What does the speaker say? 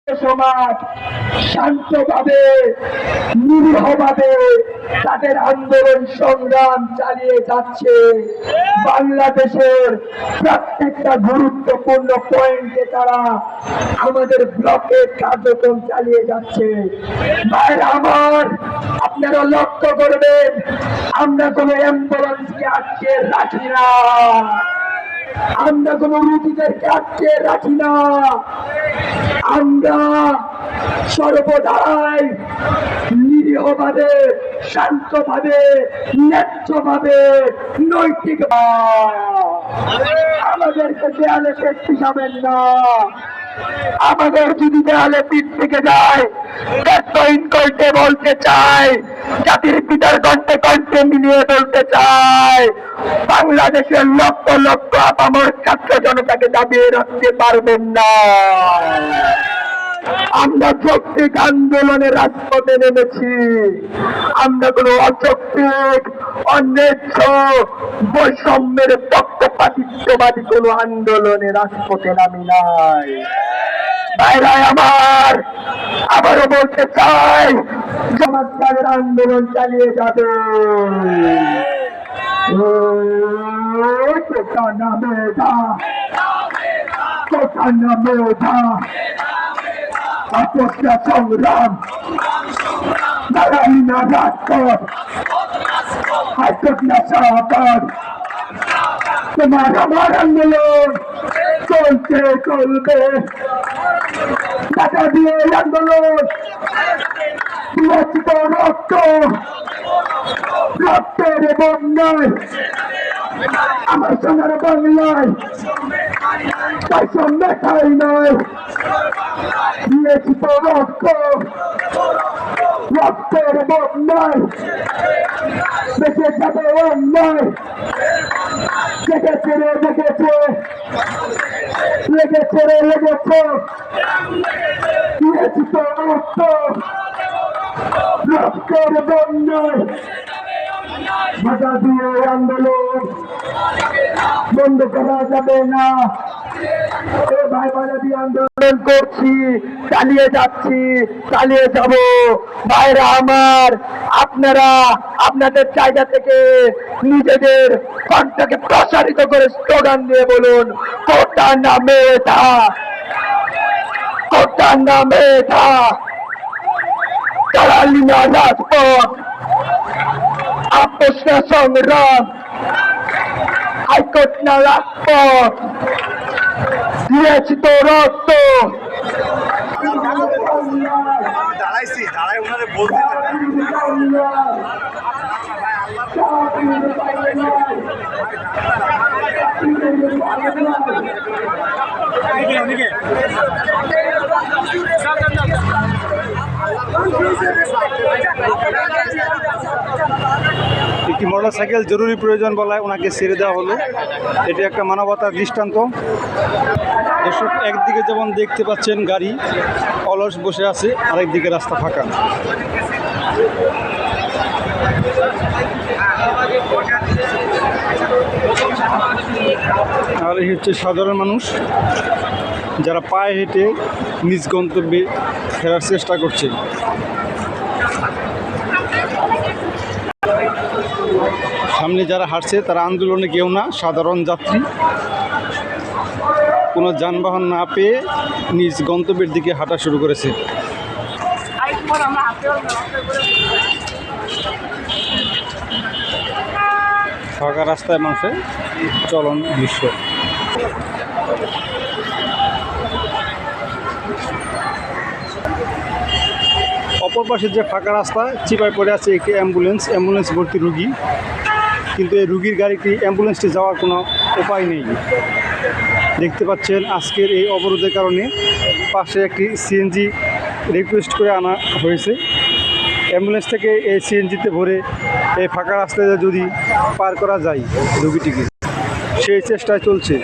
সমাজ শান্তভাবে নিরীহভাবে তাদের আন্দোলন সংগ্রাম চালিয়ে যাচ্ছে। বাংলাদেশের প্রত্যেকটা গুরুত্বপূর্ণ পয়েন্টে তারা আমাদের ব্লকের কার্যক্রম চালিয়ে যাচ্ছে। ভাইরা আমার, আপনারা লক্ষ্য করবেন, আমরা কোনো অ্যাম্বুলেন্সকে আটকে রাখি না, আমরা কোন রোগীদেরকে আটকে রাখি না। আমরা সর্বদাই নিরীহভাবে শান্তভাবে ন্যায্যভাবে নৈতিক আমাদেরকে দেয়ালে পেট পিছাবেন না। আমাদের যদি দেয়ালে পিঠ থেকে যায় করতে বলতে চাই, জাতির পিতার কণ্ঠে কণ্ঠে মিলিয়ে বলতে চাই, বাংলাদেশের লক্ষ লক্ষ আপামর ছাত্র জনতাকে দাবিয়ে রাখতে পারবেন না। আমরা যৌক্তিক আন্দোলনে রাজপথে নেমেছি। আমরা কোন অযৌক্তিক অন্যায্য বৈষম্যের পক্ষপাতিত্ববাদী কোন আন্দোলনে রাজপথে নামি নাই। ভাইরা আমার, আবারও বলতে চাই, চমৎকারের আন্দোলন চালিয়ে যাবে। সংগ্রাম দাঁড়াই না রাজপথ, তোমার আমার আন্দোলন চলছে চলবে। টাকা দিয়ে আন্দোলন রক্ত রক্তের বন্যায় আমার সোনার বাংলায় বৈষম্য খাই নয়, দিয়েছি তো রক্ত রক্তের বন্যায় বেঁচে যাবে অন্যায়। লেগেছে রে লেগেছে লেগেছে রে লেগেছে, দিয়েছি তো রক্ত রক্তের বন্যায়। ভাষা দিয়ে আন্দোলন বন্ধ করা যাবে না। ভাই ভাইরা দিয়ে আন্দোলন করছি, চালিয়ে যাচ্ছি, চালিয়ে যাব। ভাইরা আমার, আপনারা আপনাদের জায়গা থেকে নিজেদের কণ্ঠকে প্রসারিত করে স্লোগান দিয়ে বলুন, কোটা না মেধা, কোটা না মেধা, দাঁড়ালি না রাজপথ, আপোষ না সংগ্রাম, হাইকোর্ট না রাজপথ, দিয়েছি তো রক্ত। একটি মোটরসাইকেল জরুরি প্রয়োজন বলায় ওনাকে ছেড়ে দেওয়া হলো। এটি একটা মানবতার দৃষ্টান্ত। দর্শক, একদিকে যেমন দেখতে পাচ্ছেন গাড়ি অলস বসে আছে, আরেকদিকে রাস্তা ফাঁকা। আর এই হচ্ছে সাধারণ মানুষ যারা পায়ে হেঁটে নিজ গন্তব্যে ফেরার চেষ্টা করছে। সামনে যারা হাঁটছে তারা আন্দোলনে কেউ না, সাধারণ যাত্রী। কোনো যানবাহন না পেয়ে নিজ গন্তব্যের দিকে হাঁটা শুরু করেছে। ফাঁকা রাস্তায় মানুষের চলন দৃশ্য। অপর পাশে যে ফাঁকা রাস্তা, চিপায় পড়ে আছে একটি অ্যাম্বুলেন্স ভর্তি রুগী, কিন্তু এই রুগীর গাড়িটি অ্যাম্বুলেন্সটি যাওয়ার কোনো উপায় নেই। দেখতে পাচ্ছেন আজকের এই অবরোধের কারণে পাশে একটি সিএনজি রিকোয়েস্ট করে আনা হয়েছে। অ্যাম্বুলেন্স থেকে এই সিএনজিতে ভরে এই ফাঁকা রাস্তায় যদি পার করা যায় রুগীটিকে, সেই চেষ্টায় চলছে।